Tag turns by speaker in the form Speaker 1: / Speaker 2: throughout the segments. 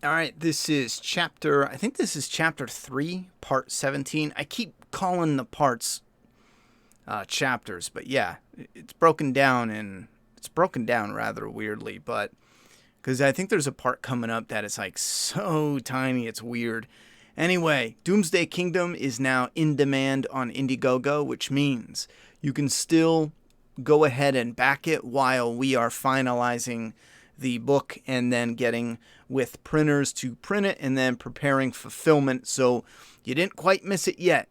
Speaker 1: All right, this is chapter, I think this is chapter 3, part 17. I keep calling the parts chapters, but yeah, it's broken down rather weirdly, but because I think there's a part coming up that is like so tiny, it's weird. Anyway, Doomsday Kingdom is now in demand on Indiegogo, which means you can still go ahead and back it while we are finalizing the book and then getting with printers to print it and then preparing fulfillment. So you didn't quite miss it yet.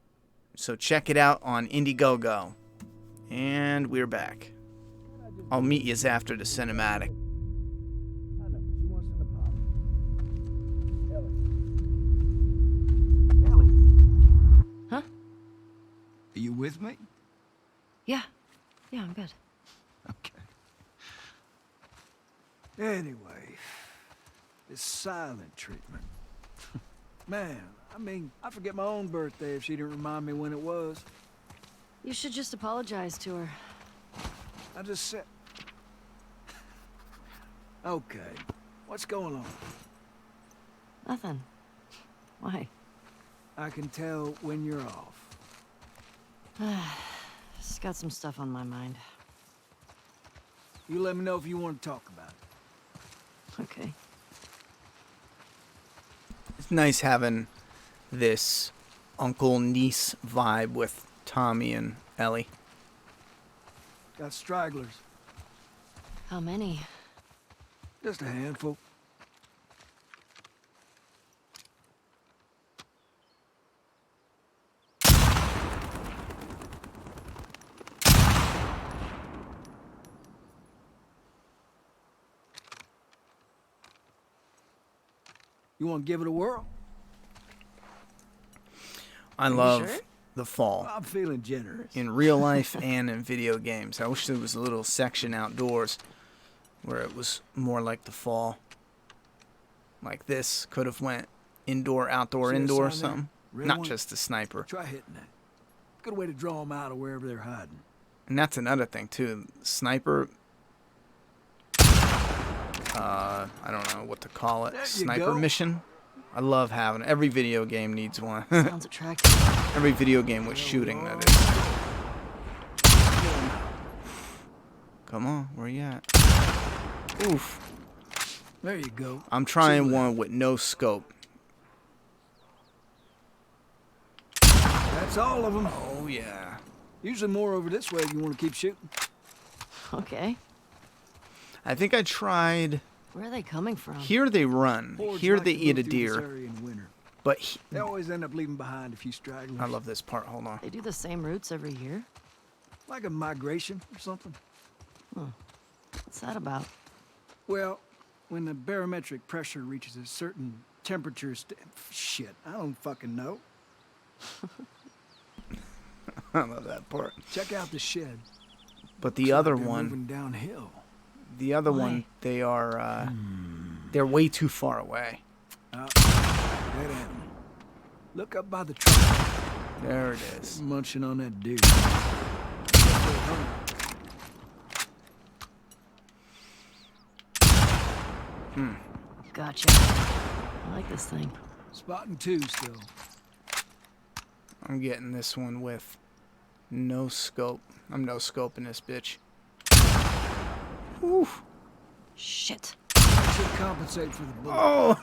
Speaker 1: So check it out on Indiegogo. And we're back. I'll meet you after the cinematic.
Speaker 2: I know, she wants an apology. Ellie.
Speaker 3: Huh?
Speaker 2: Are you with me?
Speaker 3: Yeah, I'm good.
Speaker 2: Okay. Anyway, this silent treatment. Man, I mean, I forget my own birthday if she didn't remind me when it was.
Speaker 3: You should just apologize to her.
Speaker 2: I just said... Okay, what's going on?
Speaker 3: Nothing. Why?
Speaker 2: I can tell when you're off.
Speaker 3: Just got some stuff on my mind.
Speaker 2: You let me know if you want to talk about it.
Speaker 3: Okay.
Speaker 1: It's nice having this uncle-niece vibe with Tommy and Ellie.
Speaker 2: Got stragglers.
Speaker 3: How many?
Speaker 2: Just a handful. You want to give it a whirl?
Speaker 1: I love
Speaker 3: sure?
Speaker 1: the fall.
Speaker 2: I'm feeling generous.
Speaker 1: In real life and in video games. I wish there was a little section outdoors where it was more like the fall. Like this could have went indoor, outdoor,
Speaker 2: See a
Speaker 1: indoor or
Speaker 2: sign there?
Speaker 1: something.
Speaker 2: Red
Speaker 1: Not
Speaker 2: one?
Speaker 1: just the sniper.
Speaker 2: Try hitting that. Good way to draw them out of wherever they're hiding.
Speaker 1: And that's another thing too. Sniper. I don't know what to call it.
Speaker 2: There you
Speaker 1: Sniper
Speaker 2: go.
Speaker 1: mission. I love having it. Every video game needs one.
Speaker 3: Sounds attractive.
Speaker 1: Every video game with shooting, that is. Come on, where you at? Oof.
Speaker 2: There you go.
Speaker 1: I'm trying
Speaker 2: See that?
Speaker 1: one with no scope.
Speaker 2: That's all of them.
Speaker 1: Oh yeah.
Speaker 2: Usually more over this way if you want to keep shooting.
Speaker 3: Okay.
Speaker 1: I think I tried.
Speaker 3: Where are they coming from?
Speaker 1: Here they run.
Speaker 2: Hordes
Speaker 1: Here
Speaker 2: like
Speaker 1: they
Speaker 2: to
Speaker 1: eat
Speaker 2: move
Speaker 1: a
Speaker 2: through this
Speaker 1: deer.
Speaker 2: area in winter.
Speaker 1: But
Speaker 2: They always end up leaving behind a few stragglers.
Speaker 1: I love this part. Hold on.
Speaker 3: They do the same routes every year?
Speaker 2: Like a migration or something.
Speaker 3: What's that about?
Speaker 2: Well, when the barometric pressure reaches a certain temperature... Shit, I don't fucking know.
Speaker 1: I love that part.
Speaker 2: Check out the shed.
Speaker 1: But the
Speaker 2: Looks like
Speaker 1: other
Speaker 2: they're
Speaker 1: one,
Speaker 2: moving downhill.
Speaker 1: one, they are. They're way too far away.
Speaker 2: Dead end. Look up by the truck.
Speaker 1: There it is.
Speaker 2: Munching on that dude.
Speaker 3: Gotcha. I like this thing.
Speaker 2: Spotting two still.
Speaker 1: I'm getting this one with no scope. I'm no scoping this bitch. Oof.
Speaker 3: Shit.
Speaker 2: Should compensate for the bullet.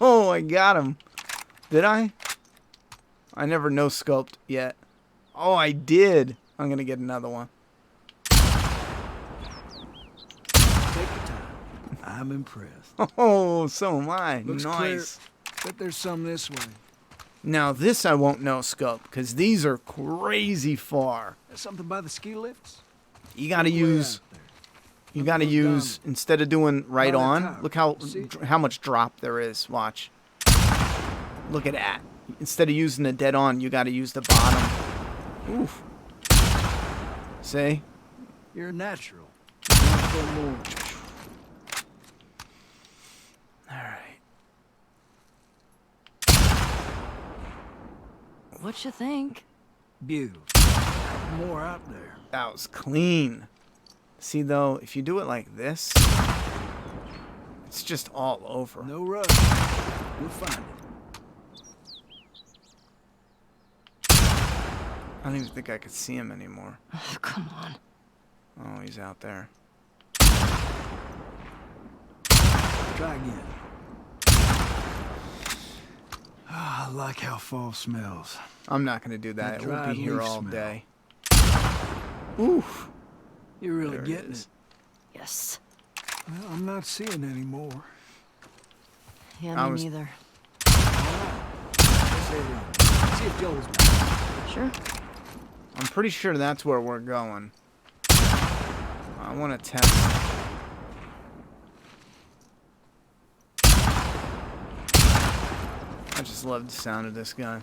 Speaker 1: Oh, I got him. Did I? I never no scoped yet. Oh, I did. I'm gonna get another one.
Speaker 2: Take your time. I'm impressed.
Speaker 1: Oh, so am I.
Speaker 2: Looks
Speaker 1: Nice.
Speaker 2: clear. Bet there's some this way.
Speaker 1: Now this I won't no scope because these are crazy far.
Speaker 2: There's something by the ski lifts.
Speaker 1: You gotta
Speaker 2: Way
Speaker 1: use.
Speaker 2: out there.
Speaker 1: You gotta
Speaker 2: Look
Speaker 1: use
Speaker 2: down.
Speaker 1: instead of doing right
Speaker 2: By that
Speaker 1: on.
Speaker 2: tower.
Speaker 1: Look how
Speaker 2: See?
Speaker 1: how much drop there is. Watch. Look at that. Instead of using the dead on, you gotta use the bottom. Oof. See?
Speaker 2: You're a natural. Natural more.
Speaker 1: All right.
Speaker 3: What you think?
Speaker 2: Beautiful. More out there.
Speaker 1: That was clean. See though, if you do it like this, it's It's just all over.
Speaker 2: No rush. We'll find it.
Speaker 1: I don't even think I could see him anymore.
Speaker 3: Oh, come on.
Speaker 1: Oh, he's out there.
Speaker 2: Try again. Ah, I like how fall smells.
Speaker 1: I'm not gonna do that.
Speaker 2: That
Speaker 1: It will
Speaker 2: dried
Speaker 1: be here
Speaker 2: leaf
Speaker 1: all
Speaker 2: smell.
Speaker 1: day. Oof.
Speaker 2: You're really
Speaker 1: There it
Speaker 2: getting
Speaker 1: is.
Speaker 2: it.
Speaker 3: Yes.
Speaker 2: Well, I'm not seeing any more.
Speaker 3: Yeah,
Speaker 1: I
Speaker 3: me
Speaker 1: was-
Speaker 3: neither.
Speaker 2: Let's head in. See if Joel's back.
Speaker 3: Sure.
Speaker 1: I'm pretty sure that's where we're going. I want to test. I just love the sound of this guy.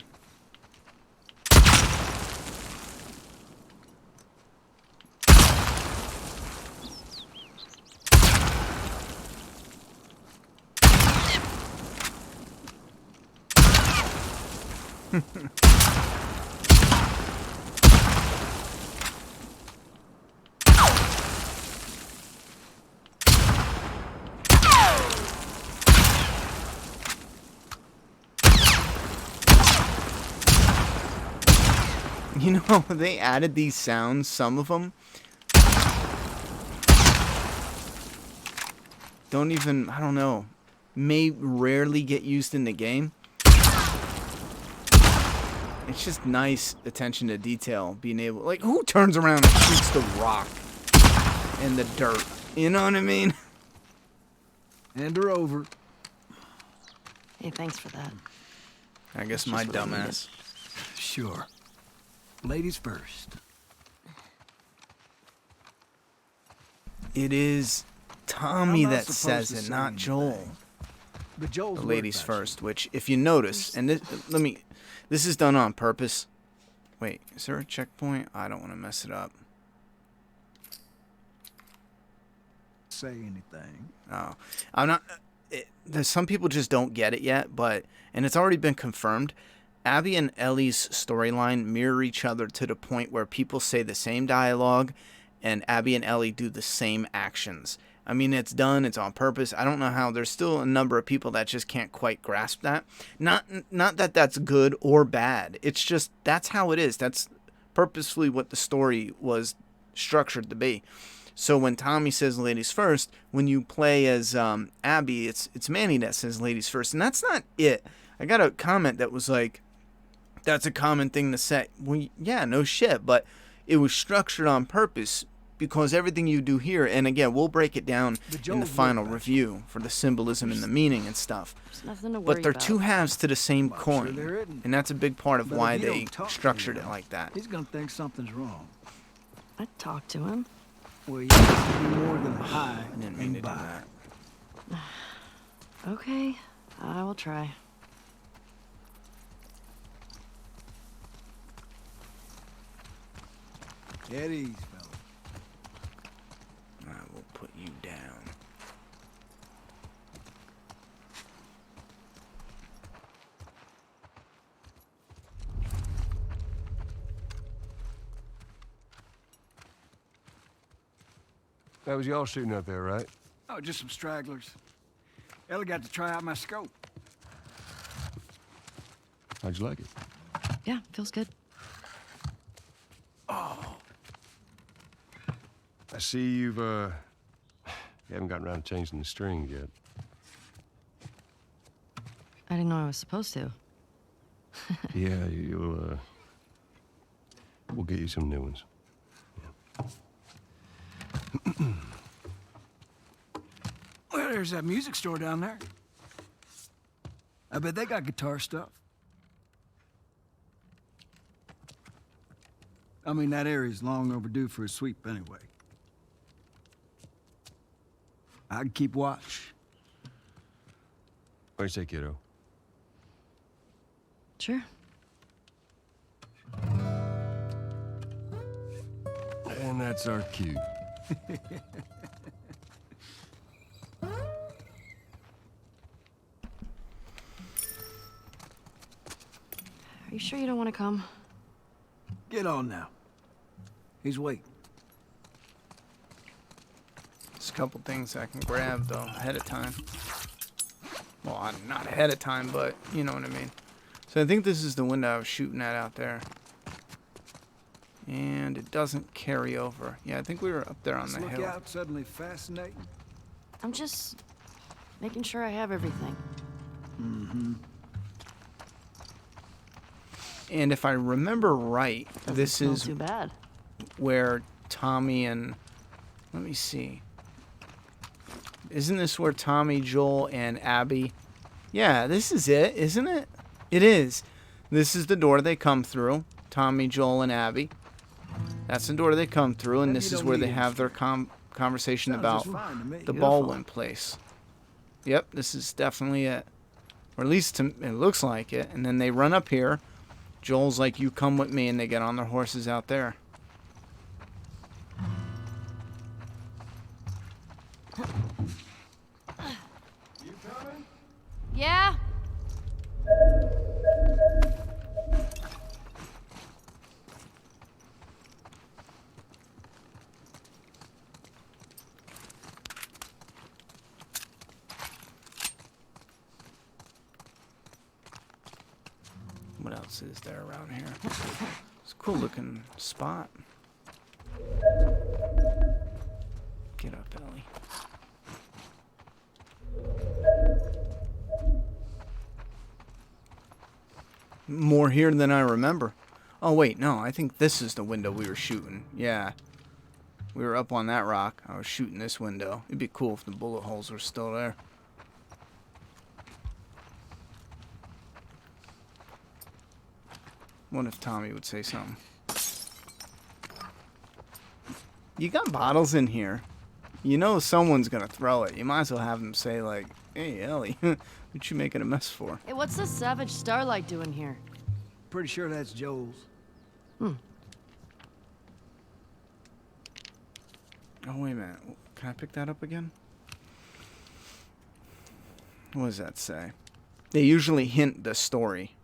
Speaker 1: You know, they added these sounds, some of them don't even, I don't know, may rarely get used in the game. It's just nice attention to detail, being able, like, who turns around and shoots the rock in the dirt? You know what I mean?
Speaker 2: Hand her over.
Speaker 3: Hey, thanks for that.
Speaker 1: I guess
Speaker 3: That's
Speaker 1: my
Speaker 3: just what I needed.
Speaker 1: dumbass.
Speaker 2: Sure. Ladies first.
Speaker 1: It is Tommy
Speaker 2: I'm not
Speaker 1: that says
Speaker 2: supposed to
Speaker 1: it,
Speaker 2: say
Speaker 1: not
Speaker 2: anything.
Speaker 1: Joel.
Speaker 2: But Joel's
Speaker 1: The
Speaker 2: worried
Speaker 1: ladies
Speaker 2: about you.
Speaker 1: first, which if you notice, and this is done on purpose. Wait, is there a checkpoint? I don't want to mess it up.
Speaker 2: Say anything.
Speaker 1: Oh, I'm not. There's some people just don't get it yet, and it's already been confirmed. Abby and Ellie's storyline mirror each other to the point where people say the same dialogue, and Abby and Ellie do the same actions. I mean, it's done. It's on purpose. I don't know how. There's still a number of people that just can't quite grasp that. Not that that's good or bad. It's just that's how it is. That's purposefully what the story was structured to be. So when Tommy says ladies first, when you play as Abby, it's Manny that says ladies first. And that's not it. I got a comment that was like, that's a common thing to say. Well, yeah, no shit. But it was structured on purpose because everything you do here, and again, we'll break it down in the final review for the symbolism and the meaning and stuff.
Speaker 3: There's nothing to worry
Speaker 1: But they're
Speaker 3: about.
Speaker 1: two halves to the same
Speaker 2: Well, I'm sure
Speaker 1: coin.
Speaker 2: there isn't.
Speaker 1: And that's a big part of
Speaker 2: But
Speaker 1: why
Speaker 2: if you
Speaker 1: they
Speaker 2: don't talk to
Speaker 1: structured
Speaker 2: him,
Speaker 1: it like that.
Speaker 2: He's gonna think something's wrong.
Speaker 3: I'd talk to him.
Speaker 2: Well, you have to do more than hi
Speaker 1: I didn't mean
Speaker 2: and
Speaker 1: to do
Speaker 2: bye.
Speaker 1: that.
Speaker 3: Okay, I will try.
Speaker 2: At ease, fella.
Speaker 1: I will put you down.
Speaker 4: That was y'all shooting up there, right?
Speaker 2: Oh, just some stragglers. Ellie got to try out my scope.
Speaker 4: How'd you like it?
Speaker 3: Yeah, feels good.
Speaker 4: I see you haven't gotten around to changing the strings yet.
Speaker 3: I didn't know I was supposed to.
Speaker 4: Yeah, we'll get you some new ones.
Speaker 2: Well, there's that music store down there. I bet they got guitar stuff. I mean, that area's long overdue for a sweep anyway. I can keep watch.
Speaker 4: What do you say, kiddo?
Speaker 3: Sure.
Speaker 4: And that's our cue.
Speaker 3: Are you sure you don't want to come?
Speaker 2: Get on now. He's waiting.
Speaker 1: This a couple things I can grab, though, ahead of time. Well, not ahead of time, but you know what I mean. So I think this is the window I was shooting at out there. And it doesn't carry over. Yeah, I think we were up there on
Speaker 2: This
Speaker 1: the hill.
Speaker 2: lookout suddenly fascinating.
Speaker 3: I'm just making sure I have everything.
Speaker 1: And if I remember right,
Speaker 3: Doesn't
Speaker 1: this
Speaker 3: smell
Speaker 1: is
Speaker 3: too bad.
Speaker 1: where Tommy and... Let me see. Isn't this where Tommy, Joel, and Abby... Yeah, this is it, isn't it? It is. This is the door they come through. Tommy, Joel, and Abby. That's the door they come through, and
Speaker 2: Maybe
Speaker 1: this
Speaker 2: you
Speaker 1: is
Speaker 2: don't
Speaker 1: where
Speaker 2: need
Speaker 1: they
Speaker 2: it.
Speaker 1: have their conversation
Speaker 2: Sounds
Speaker 1: about
Speaker 2: just fine to me.
Speaker 1: the
Speaker 2: Beautiful.
Speaker 1: Baldwin place. Yep, this is definitely it. Or at least it looks like it. And then they run up here. Joel's like, you come with me, and they get on their horses out there.
Speaker 3: Yeah?
Speaker 1: What else is there around here? It's a cool looking spot. Get up, Ellie. More here than I remember. Oh, wait, no, I think this is the window we were shooting. Yeah. We were up on that rock. I was shooting this window. It'd be cool if the bullet holes were still there. What if Tommy would say something? You got bottles in here. You know someone's gonna throw it. You might as well have them say like, "Hey, Ellie, what you making a mess for?"
Speaker 3: Hey, what's this Savage Starlight doing here?
Speaker 2: Pretty sure that's Joel's.
Speaker 1: Oh, wait a minute. Can I pick that up again? What does that say? They usually hint the story.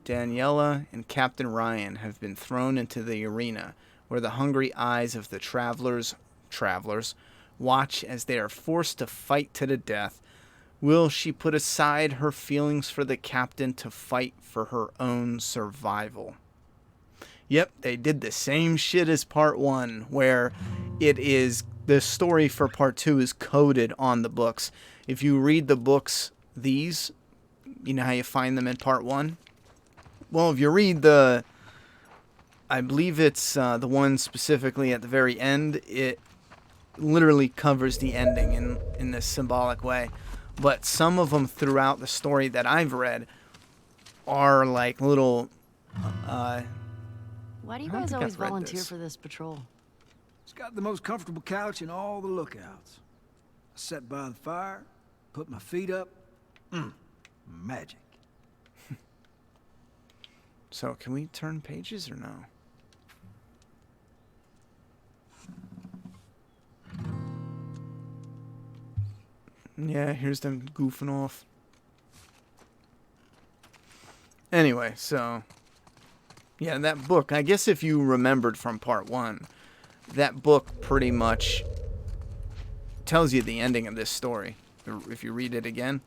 Speaker 1: Daniela and Captain Ryan have been thrown into the arena where the hungry eyes of the travelers watch as they are forced to fight to the death. Will she put aside her feelings for the captain to fight for her own survival? Yep, they did the same shit as part 1, where it is the story for part 2 is coded on the books. If you read the books, these, you know how you find them in part 1? Well, if you read I believe it's the one specifically at the very end, it literally covers the ending in this symbolic way. But some of them throughout the story that I've read are like little...
Speaker 3: Why do you
Speaker 1: I don't
Speaker 3: guys
Speaker 1: think
Speaker 3: always
Speaker 1: I've read
Speaker 3: volunteer
Speaker 1: this.
Speaker 3: for this patrol?
Speaker 2: It's got the most comfortable couch in all the lookouts. I sat by the fire, put my feet up. Magic.
Speaker 1: So, can we turn pages or no? Yeah, here's them goofing off. Anyway, so... Yeah, that book, I guess if you remembered from part 1, that book pretty much tells you the ending of this story, if you read it again.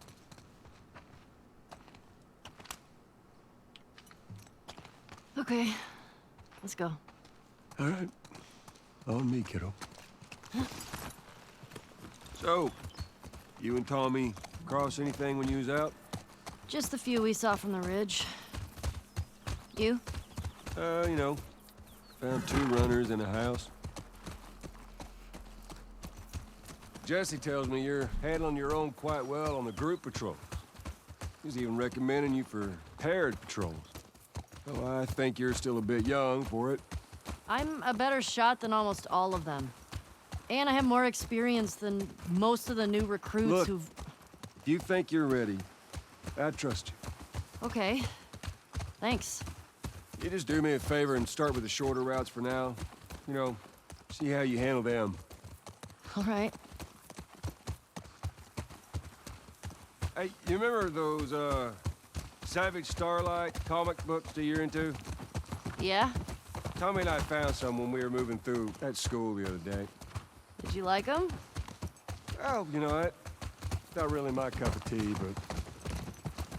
Speaker 3: Okay, let's go.
Speaker 4: All right. On me, kiddo. So, you and Tommy cross anything when you was out?
Speaker 3: Just the few we saw from the ridge. You?
Speaker 4: You know, found 2 runners in a house. Jesse tells me you're handling your own quite well on the group patrols. He's even recommending you for paired patrols. Oh, I think you're still a bit young for it.
Speaker 3: I'm a better shot than almost all of them. And I have more experience than most of the new recruits
Speaker 4: Look.
Speaker 3: who've...
Speaker 4: If you think you're ready, I trust you.
Speaker 3: Okay. Thanks.
Speaker 4: You just do me a favor and start with the shorter routes for now. You know, see how you handle them.
Speaker 3: All right.
Speaker 4: Hey, you remember those, Savage Starlight comic books that you're into?
Speaker 3: Yeah?
Speaker 4: Tommy and I found some when we were moving through that school the other day.
Speaker 3: Did you like them?
Speaker 4: Well, you know what? It's not really my cup of tea, but...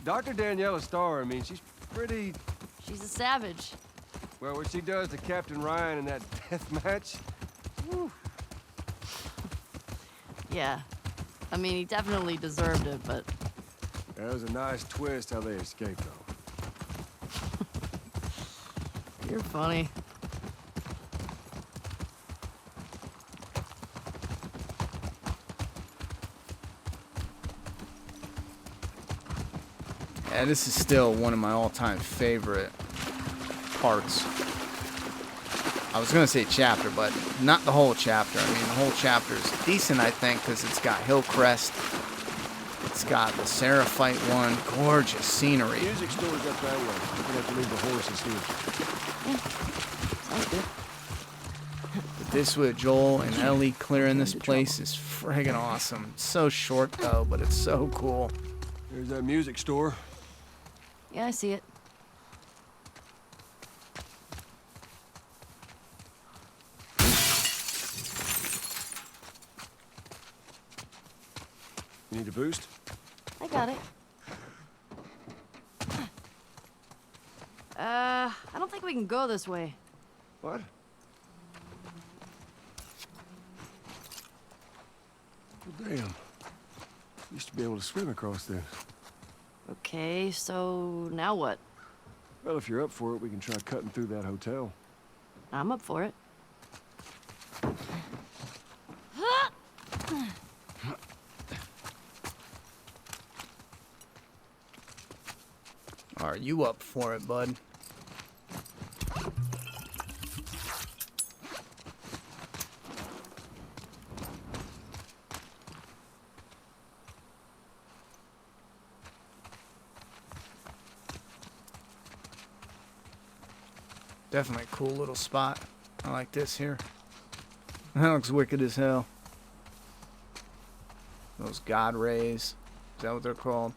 Speaker 4: Dr. Daniela Starr, I mean, she's pretty...
Speaker 3: She's a savage.
Speaker 4: Well, what she does to Captain Ryan in that death match... Whew.
Speaker 3: Yeah. I mean, he definitely deserved it, but...
Speaker 4: That was a nice twist how they escaped, though.
Speaker 3: You're funny.
Speaker 1: Yeah, this is still one of my all-time favorite parts. I was going to say chapter, but not the whole chapter. I mean, the whole chapter is decent, I think, because it's got Hillcrest. It's got the Seraphite one. Gorgeous scenery.
Speaker 4: Music store's up that way. We're gonna have to leave the horses here.
Speaker 3: Sounds good.
Speaker 1: But this with Joel and Ellie clearing this place is friggin' awesome. It's so short, though, but it's so cool.
Speaker 4: There's that music store.
Speaker 3: Yeah, I see it.
Speaker 4: You need a boost?
Speaker 3: I got it. I don't think we can go this way.
Speaker 4: What? Well, damn. Used to be able to swim across this.
Speaker 3: Okay, so now what?
Speaker 4: Well, if you're up for it, we can try cutting through that hotel.
Speaker 3: I'm up for it.
Speaker 1: Are you up for it, bud? Definitely a cool little spot. I like this here. That looks wicked as hell. Those God rays. Is that what they're called?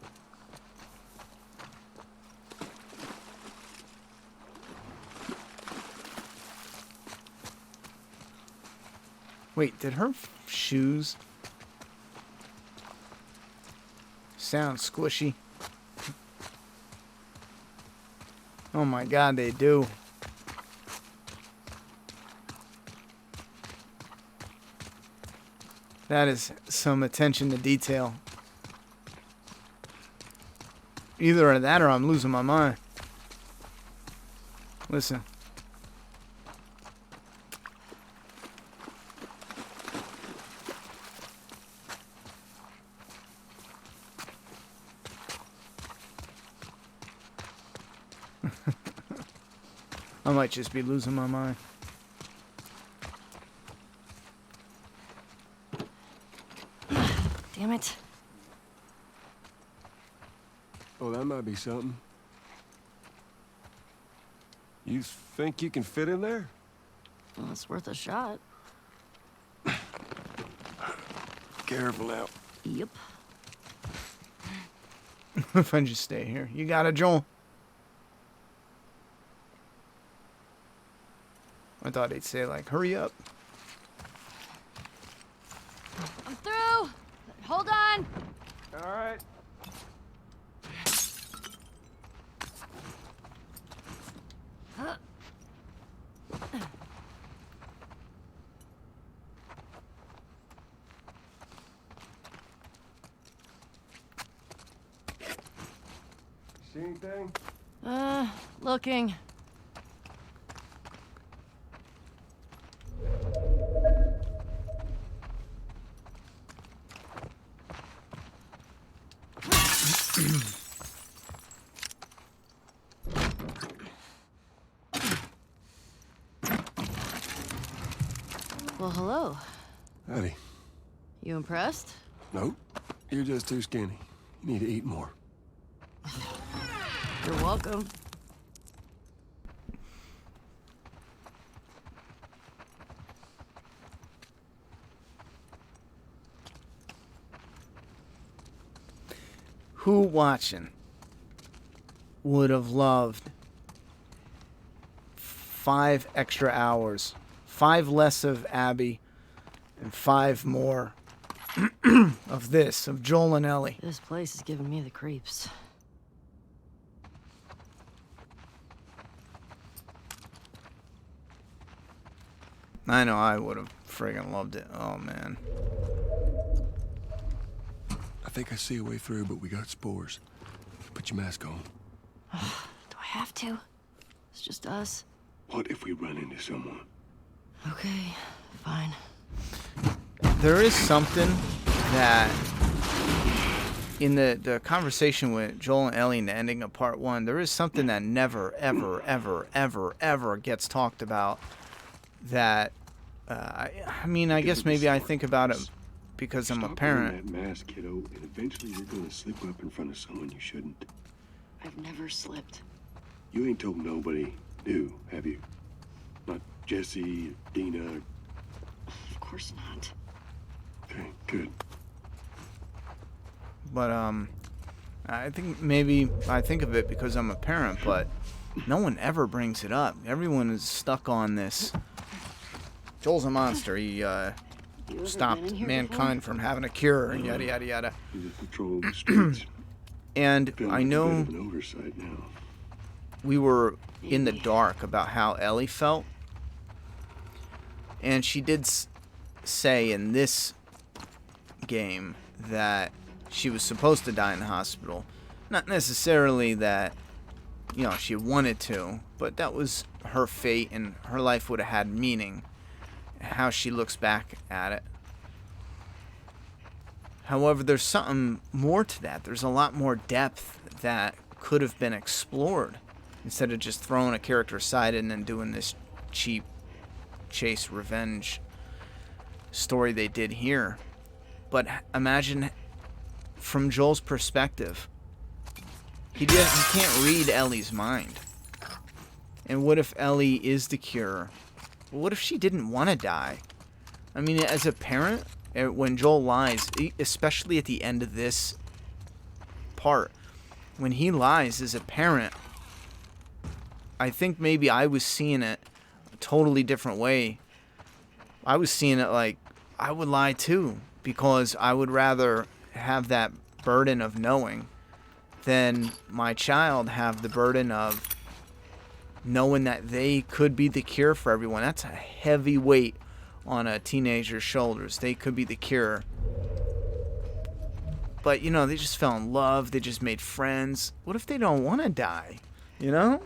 Speaker 1: Wait, did her shoes sound squishy? Oh my God, they do. That is some attention to detail. Either that or I'm losing my mind. Listen. I might just be losing my mind.
Speaker 3: Damn it.
Speaker 4: Oh, that might be something. You think you can fit in there?
Speaker 3: Well, it's worth a shot.
Speaker 4: Careful now.
Speaker 3: Yep.
Speaker 1: If I just stay here. You got it, Joel. I thought he'd say, like, hurry up.
Speaker 3: I'm through! Hold on!
Speaker 4: All right. See anything?
Speaker 3: Looking. Well, hello.
Speaker 4: Howdy.
Speaker 3: You impressed?
Speaker 4: Nope. You're just too skinny. You need to eat more.
Speaker 3: You're welcome.
Speaker 1: Who watching would have loved 5 extra hours. 5 less of Abby and 5 more of this, of Joel and Ellie.
Speaker 3: This place is giving me the creeps.
Speaker 1: I know I would have friggin' loved it. Oh, man.
Speaker 4: I think I see a way through, but we got spores. Put your mask on.
Speaker 3: Do I have to? It's just us.
Speaker 4: What if we run into someone?
Speaker 3: Okay, fine.
Speaker 1: There is something that in the conversation with Joel and Ellie in the ending of part 1, there is something that never, ever, ever, ever, ever gets talked about. That, I mean, I guess maybe I think about it because I'm a parent.
Speaker 4: That mask, kiddo, and eventually you're gonna slip up in front of someone you shouldn't.
Speaker 3: I've never slipped.
Speaker 4: You ain't told nobody new, have you? Not Jesse, Dina.
Speaker 3: Of course not.
Speaker 4: Okay, good.
Speaker 1: But I think maybe I think of it because I'm a parent, but no one ever brings it up. Everyone is stuck on this. Joel's a monster. He stopped mankind from having a cure, and yada yada yada.
Speaker 4: You just patrol the streets.
Speaker 1: And
Speaker 4: Feeling
Speaker 1: I
Speaker 4: a bit
Speaker 1: know
Speaker 4: of an oversight now.
Speaker 1: we were in the dark about how Ellie felt, and she did say in this game that she was supposed to die in the hospital. Not necessarily that, you know, she wanted to, but that was her fate, and her life would have had meaning. How she looks back at it. However, there's something more to that. There's a lot more depth that could have been explored instead of just throwing a character aside and then doing this cheap chase revenge story they did here. But imagine from Joel's perspective, he can't read Ellie's mind. And what if Ellie is the cure? What if she didn't want to die? I mean, as a parent, when Joel lies, especially at the end of this part, when he lies as a parent, I think maybe I was seeing it a totally different way. I was seeing it like I would lie too, because I would rather have that burden of knowing than my child have the burden of knowing that they could be the cure for everyone. That's a heavy weight on a teenager's shoulders. They could be the cure. But, you know, they just fell in love. They just made friends. What if they don't want to die? You know?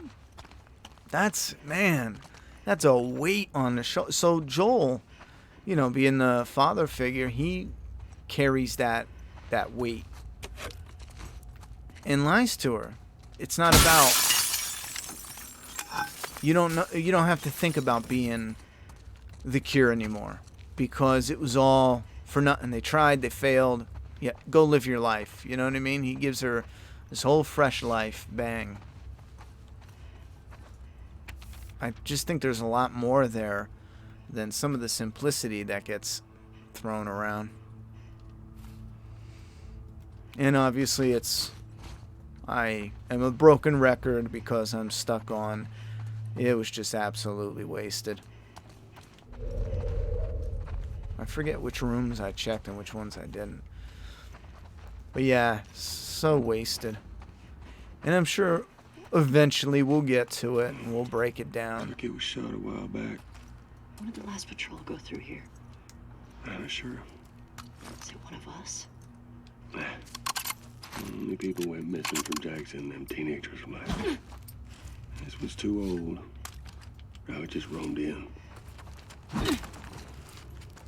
Speaker 1: That's a weight on the shoulder. So Joel, you know, being the father figure, he carries that weight and lies to her. It's not about... You don't have to think about being the cure anymore because it was all for nothing. They tried, they failed. Yeah, go live your life. You know what I mean? He gives her this whole fresh life. Bang. I just think there's a lot more there than some of the simplicity that gets thrown around. And obviously I am a broken record because I'm stuck on it was just absolutely wasted. I forget which rooms I checked and which ones I didn't. But yeah, so wasted. And I'm sure eventually we'll get to it and we'll break it down.
Speaker 4: It was shot a while back.
Speaker 3: When did the last patrol go through here?
Speaker 4: Not sure.
Speaker 3: Is it one of us?
Speaker 4: Nah. Only people went missing from Jackson and them teenagers from last week. This was too old. I just roamed in.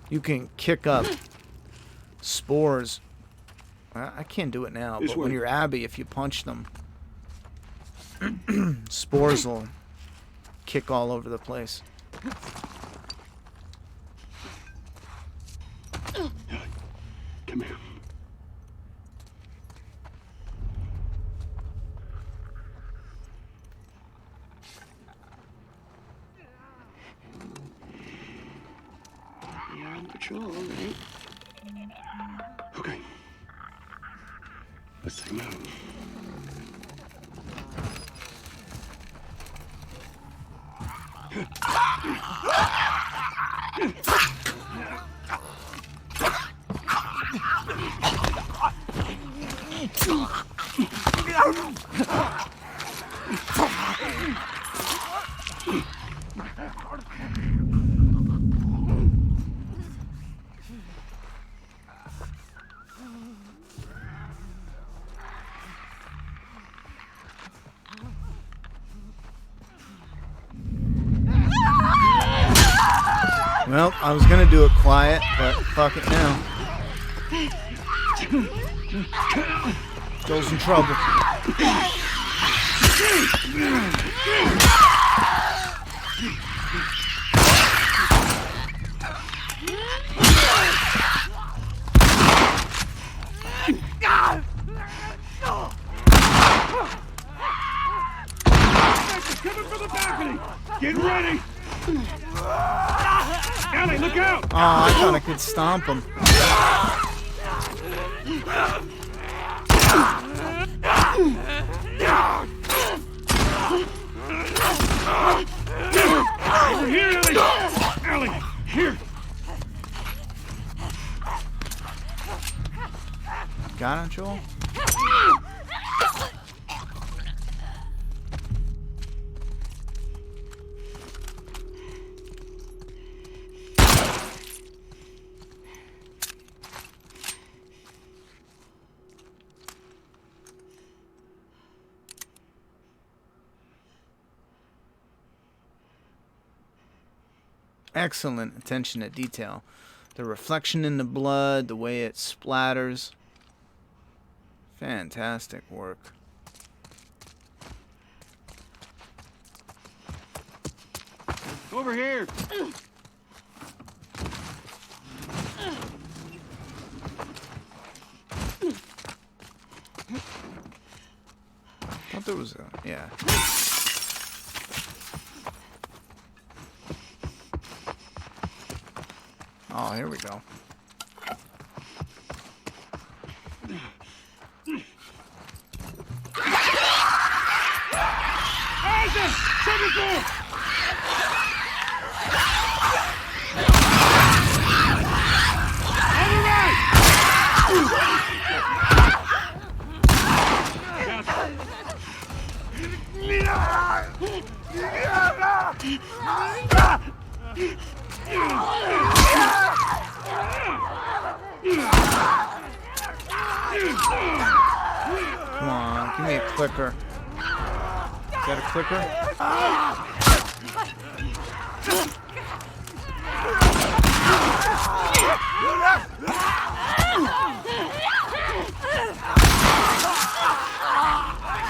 Speaker 1: You can kick up spores. I can't do it now, but when you're Abby, if you punch them, spores will kick all over the place.
Speaker 4: Come here.
Speaker 3: You're on patrol, right?
Speaker 4: Okay. Let's take him out. Good.
Speaker 1: Well, I was gonna do it quiet, but fuck it now. Joel's in trouble.
Speaker 5: Coming for the balcony! Get ready! Ellie, look out!
Speaker 1: Oh, I thought I could stomp him.
Speaker 5: Over here, Ellie! Ellie, here!
Speaker 1: Got him, Joel? Excellent attention to detail. The reflection in the blood, the way it splatters. Fantastic work.
Speaker 5: Over here!
Speaker 1: I thought there was a... yeah. Oh, here we go.
Speaker 5: Isaac! Second floor! On the right!
Speaker 1: Come on, give me a clicker. Is that a clicker?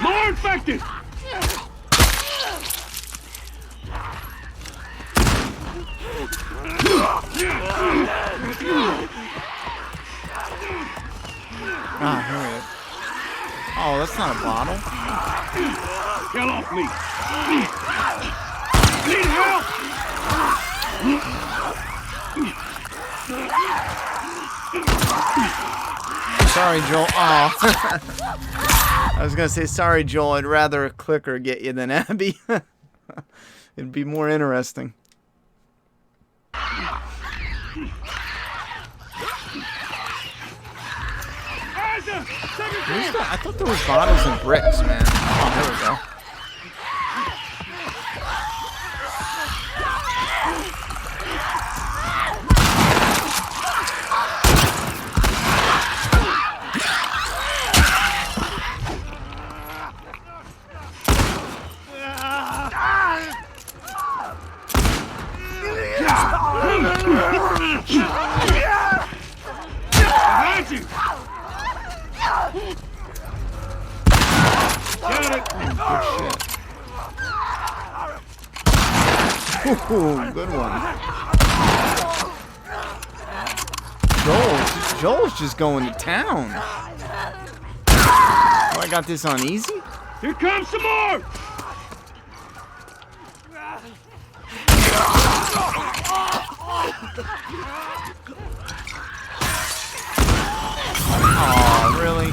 Speaker 5: More infected!
Speaker 1: Ah, here it is. Oh, that's not a bottle.
Speaker 5: Get off me! Need help!
Speaker 1: Sorry, Joel. Oh. I was gonna say sorry, Joel. I'd rather a clicker get you than Abby. It'd be more interesting. I thought there was bottles and bricks, man. Oh, there we go.
Speaker 5: Behind you! Got it!
Speaker 1: Good shit. Ooh, good one. Joel's just going to town. Oh, I got this on easy?
Speaker 5: Here comes some more!
Speaker 1: Oh, really?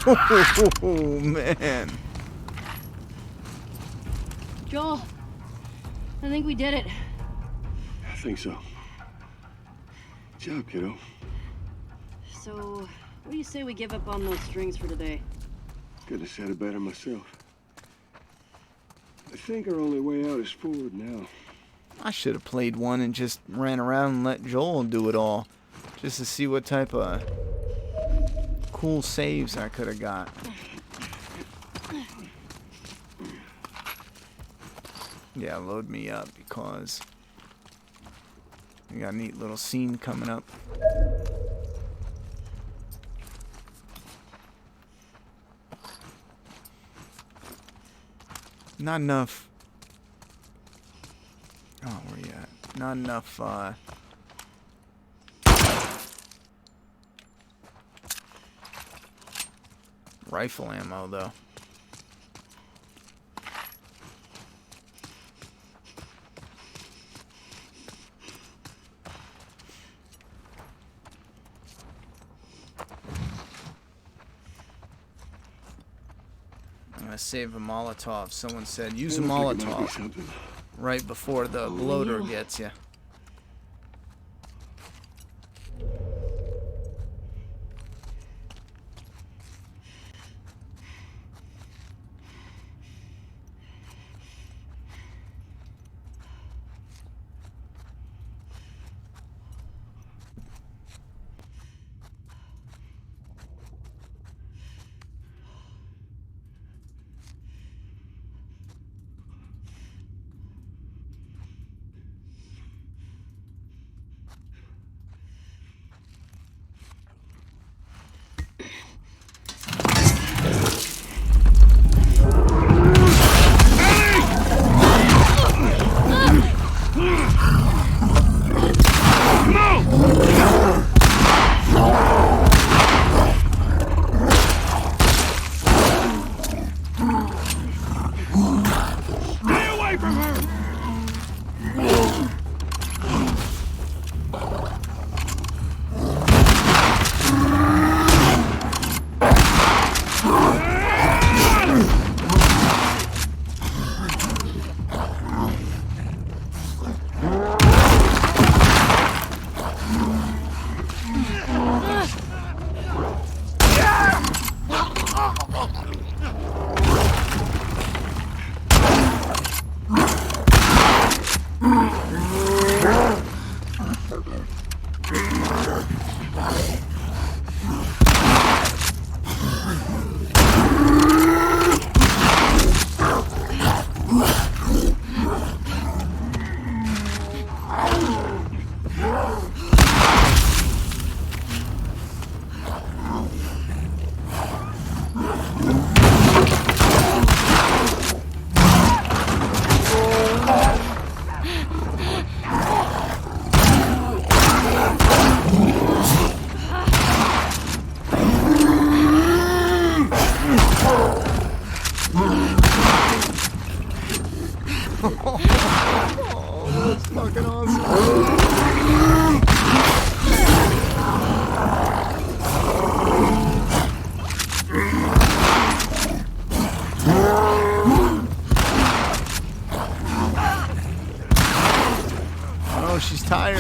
Speaker 1: Oh, man.
Speaker 3: Joel, I think we did it.
Speaker 5: I think so. Good job, kiddo.
Speaker 3: So, what do you say we give up on those strings for today?
Speaker 5: Couldn't have said it better myself. I think our only way out is forward now.
Speaker 1: I should have played one and just ran around and let Joel do it all. Just to see what type of cool saves I could have got. Yeah, load me up because we got a neat little scene coming up. Not enough. Oh, where you at? Not enough, rifle ammo, though. I'm gonna save a Molotov. Someone said use a
Speaker 5: I think it might be
Speaker 1: Molotov
Speaker 5: something.
Speaker 1: right before the bloater gets you.
Speaker 5: Stay away from her!
Speaker 1: Fucking awesome. Oh, she's tired.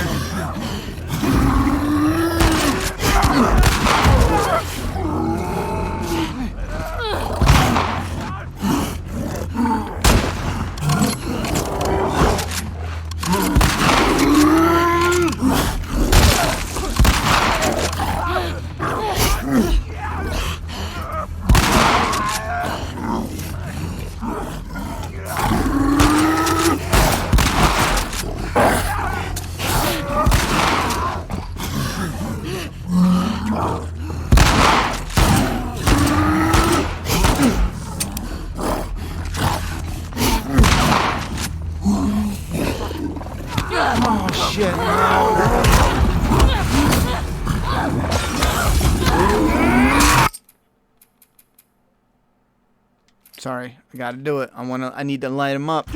Speaker 1: Oh, shit, no. Sorry, I gotta do it. I need to light him up.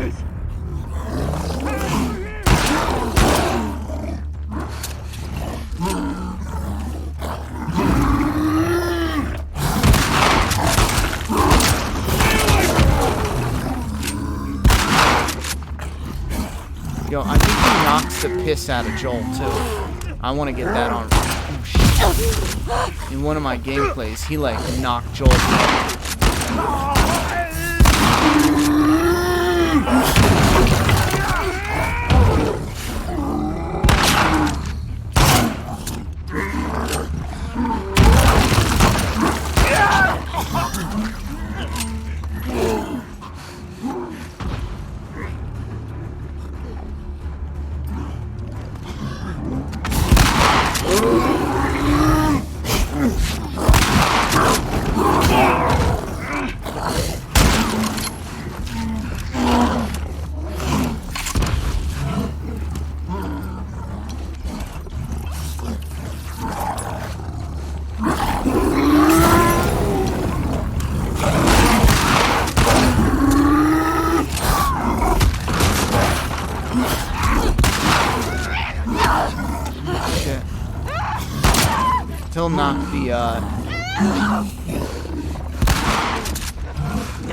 Speaker 1: piss out of Joel too. I want to get that on. Oh, shit. In one of my gameplays, he like knocked Joel down.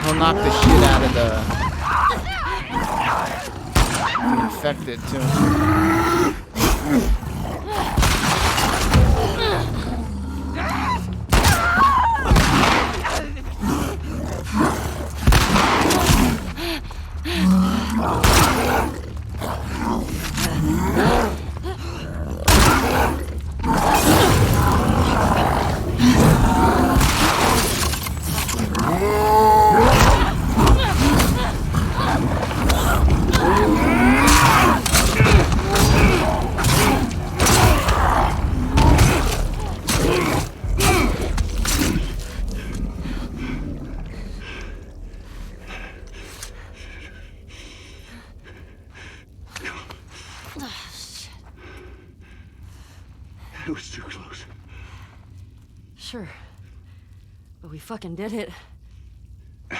Speaker 1: He'll knock the shit out of the infected too.
Speaker 5: It was too close.
Speaker 3: Sure. But we fucking did it.
Speaker 5: Yeah,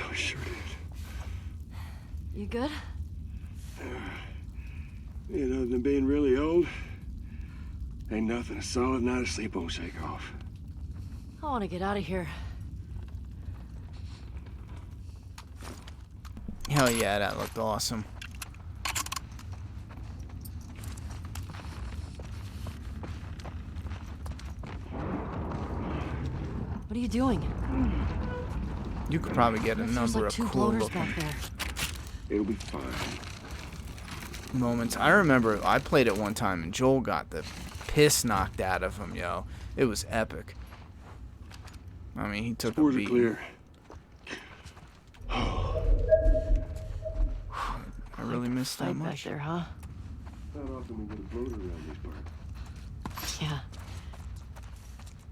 Speaker 5: we sure did.
Speaker 3: You good?
Speaker 5: You know, than being really old, ain't nothing a solid night of sleep won't shake off.
Speaker 3: I want to get out of here.
Speaker 1: Hell yeah, that looked awesome.
Speaker 3: What are you doing?
Speaker 1: You could probably get a
Speaker 3: There's
Speaker 1: number
Speaker 3: like
Speaker 1: of
Speaker 3: two
Speaker 1: cool
Speaker 3: bloaters
Speaker 1: looking
Speaker 3: back there.
Speaker 5: It'll be fine.
Speaker 1: moments. I remember I played it one time and Joel got the piss knocked out of him, yo. It was epic. I mean, he took a
Speaker 5: Spores are
Speaker 1: beating.
Speaker 5: clear.
Speaker 1: I really missed that
Speaker 3: Fight back
Speaker 1: much.
Speaker 3: there, huh?
Speaker 5: Not often we get a bloater around these parts.
Speaker 3: Yeah.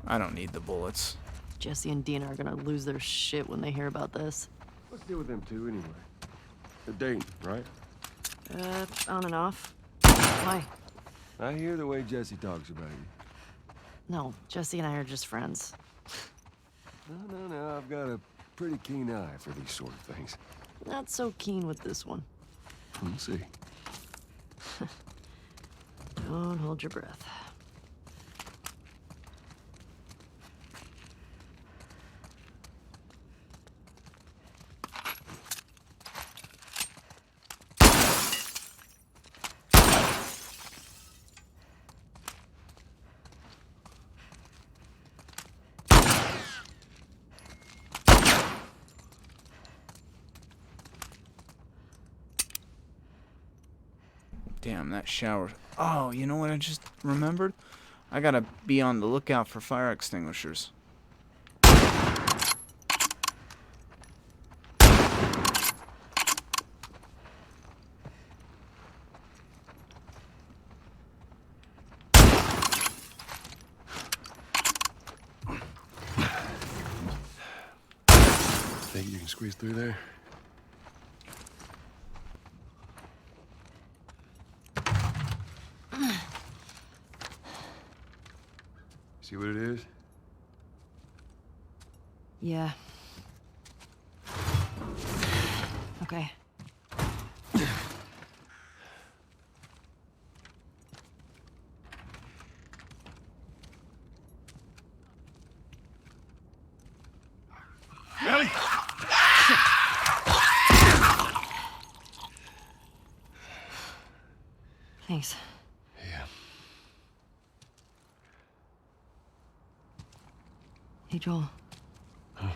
Speaker 1: I don't need the bullets.
Speaker 3: Jesse and Dina are gonna lose their shit when they hear about this.
Speaker 4: Let's deal with them two anyway. They're dating, right?
Speaker 3: On and off. Why?
Speaker 4: I hear the way Jesse talks about you.
Speaker 3: No, Jesse and I are just friends.
Speaker 4: No, I've got a pretty keen eye for these sort of things.
Speaker 3: Not so keen with this one.
Speaker 4: We'll see.
Speaker 3: Don't hold your breath.
Speaker 1: Damn, that shower. Oh, you know what I just remembered? I gotta be on the lookout for fire extinguishers.
Speaker 4: Think you can squeeze through there? See what it is?
Speaker 3: Yeah. Okay.
Speaker 5: Ellie!
Speaker 3: Thanks.
Speaker 4: Yeah.
Speaker 3: Hey, Joel.
Speaker 4: Huh?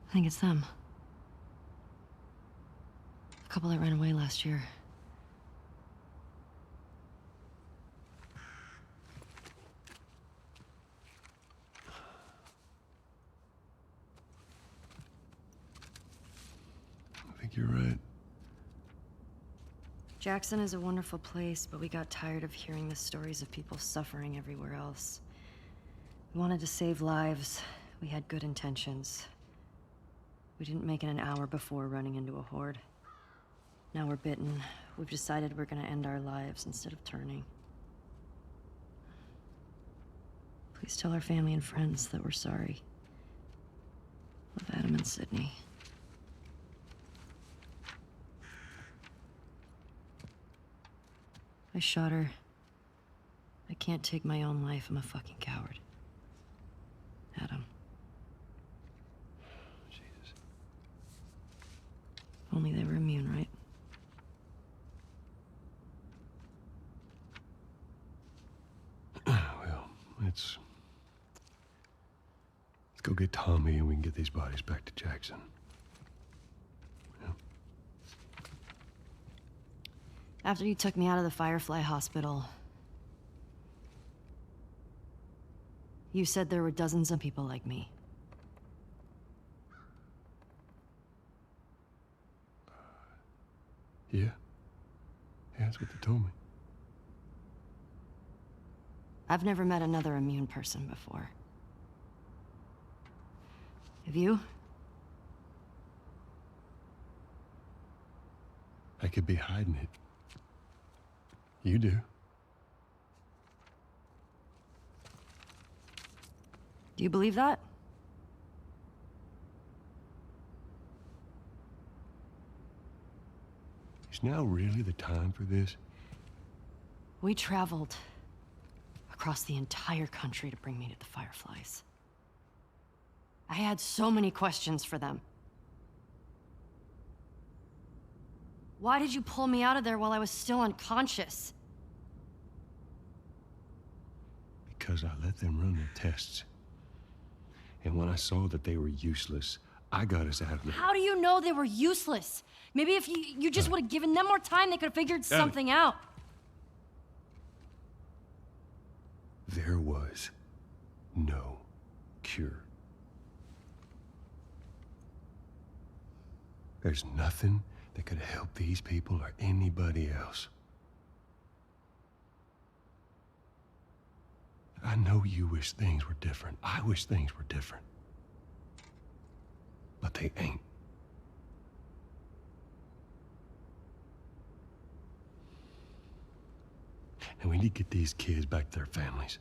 Speaker 3: I think it's them. The couple that ran away last year.
Speaker 4: I think you're right.
Speaker 3: Jackson is a wonderful place, but we got tired of hearing the stories of people suffering everywhere else. We wanted to save lives. We had good intentions. We didn't make it an hour before running into a horde. Now we're bitten. We've decided we're gonna end our lives instead of turning. Please tell our family and friends that we're sorry. Love, Adam and Sydney. I shot her. I can't take my own life. I'm a fucking coward. Adam.
Speaker 4: Jesus.
Speaker 3: Only they were immune, right?
Speaker 4: Well, let's go get Tommy and we can get these bodies back to Jackson. Yeah.
Speaker 3: After you took me out of the Firefly Hospital, you said there were dozens of people like me.
Speaker 4: Yeah? Yeah, that's what they told me.
Speaker 3: I've never met another immune person before. Have you?
Speaker 4: I could be hiding it. You do.
Speaker 3: Do you believe that?
Speaker 4: Is now really the time for this?
Speaker 3: We traveled across the entire country to bring me to the Fireflies. I had so many questions for them. Why did you pull me out of there while I was still unconscious?
Speaker 4: Because I let them run their tests. And when I saw that they were useless, I got us out of there.
Speaker 3: How do you know they were useless? Maybe if you just would have given them more time, they could have figured something out.
Speaker 4: There was no cure. There's nothing that could help these people or anybody else. I know you wish things were different. I wish things were different. But they ain't. And we need to get these kids back to their families.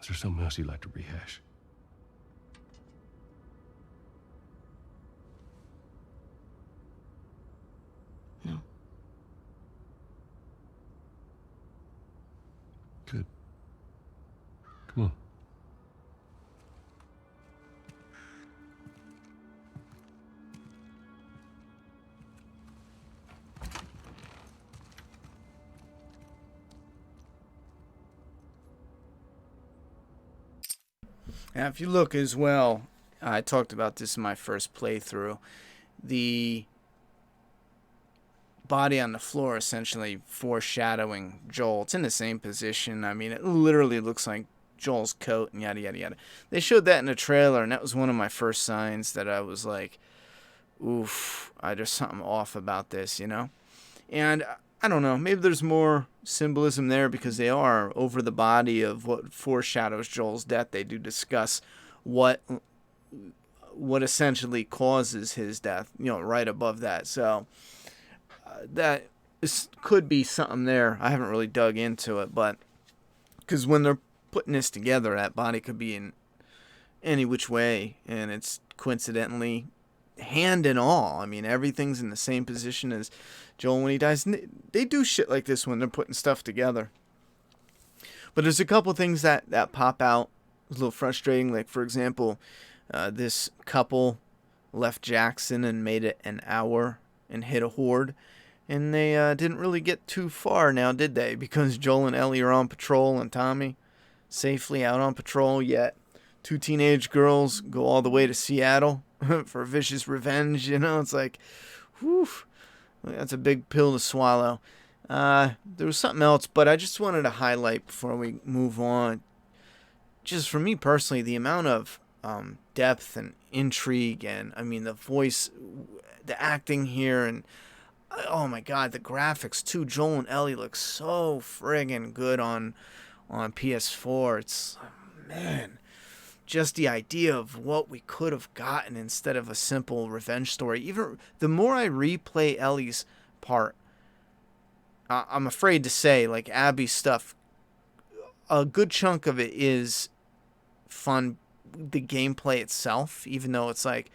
Speaker 4: Is there something else you'd like to rehash?
Speaker 3: No.
Speaker 4: Good. Come on.
Speaker 1: Now, if you look as well, I talked about this in my first playthrough. The body on the floor essentially foreshadowing Joel. It's in the same position. I mean, it literally looks like Joel's coat and yada, yada, yada. They showed that in the trailer, and that was one of my first signs that I was like, oof, there's something off about this, you know? And I don't know, maybe there's more symbolism there because they are over the body of what foreshadows Joel's death. They do discuss what essentially causes his death, you know, right above that. So that could be something there. I haven't really dug into it, but because when they're putting this together, that body could be in any which way, and it's coincidentally hand and all. I mean, everything's in the same position as Joel when he dies. They do shit like this when they're putting stuff together. But there's a couple things that pop out. It's a little frustrating. Like, for example, this couple left Jackson and made it an hour and hit a horde. And they didn't really get too far now, did they? Because Joel and Ellie are on patrol and Tommy safely out on patrol, yet 2 teenage girls go all the way to Seattle for vicious revenge. You know, it's like, whew, that's a big pill to swallow. There was something else, but I just wanted to highlight before we move on. Just for me personally, the amount of depth and intrigue, and I mean the voice, the acting here, and oh my god, the graphics too. Joel and Ellie look so friggin' good on PS4. It's, man, just the idea of what we could have gotten instead of a simple revenge story. Even the more I replay Ellie's part, I'm afraid to say, like, Abby's stuff, a good chunk of it is fun, the gameplay itself, even though it's like,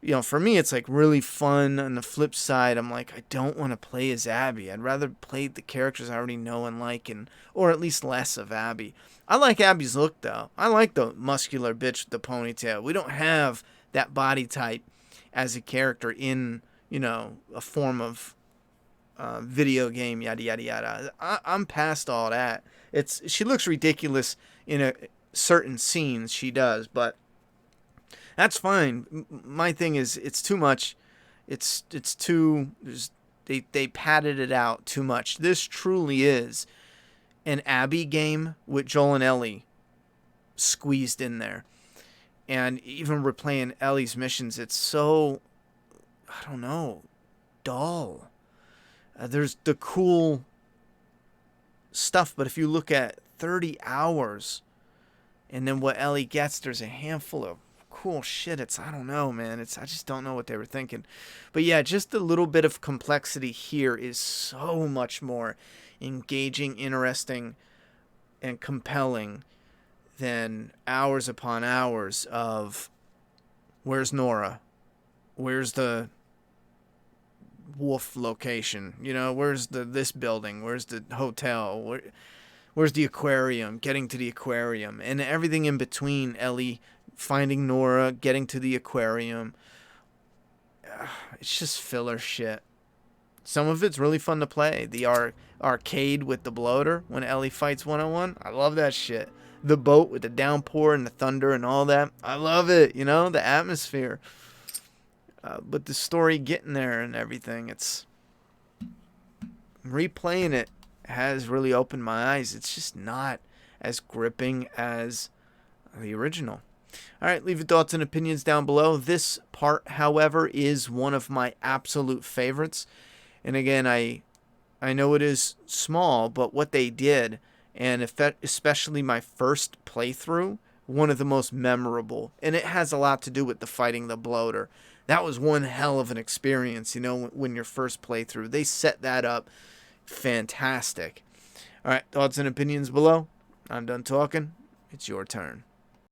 Speaker 1: you know, for me, it's like really fun. On the flip side, I'm like, I don't want to play as Abby. I'd rather play the characters I already know and like, or at least less of Abby. I like Abby's look, though. I like the muscular bitch with the ponytail. We don't have that body type as a character in, you know, a form of video game, yada, yada, yada. I'm past all that. She looks ridiculous in certain scenes, she does, but that's fine. My thing is, it's too much. It's too. They padded it out too much. This truly is an Abby game with Joel and Ellie squeezed in there. And even replaying Ellie's missions, it's so, I don't know, dull. There's the cool stuff, but if you look at 30 hours and then what Ellie gets, there's a handful of cool shit. I don't know, man. I just don't know what they were thinking. But yeah, just a little bit of complexity here is so much more engaging, interesting, and compelling than hours upon hours of where's Nora? Where's the wolf location? You know, where's this building? Where's the hotel? Where's the aquarium? Getting to the aquarium. And everything in between, Ellie finding Nora, getting to the aquarium. It's just filler shit. Some of it's really fun to play. The arcade with the bloater when Ellie fights one-on-one. I love that shit. The boat with the downpour and the thunder and all that. I love it, you know, the atmosphere. But the story getting there and everything, it's... replaying it has really opened my eyes. It's just not as gripping as the original. All right, leave your thoughts and opinions down below. This part, however, is one of my absolute favorites. And again, I know it is small, but what they did, and especially my first playthrough, one of the most memorable. And it has a lot to do with the fighting the bloater. That was one hell of an experience, you know, when your first playthrough. They set that up fantastic. All right, thoughts and opinions below. I'm done talking. It's your turn.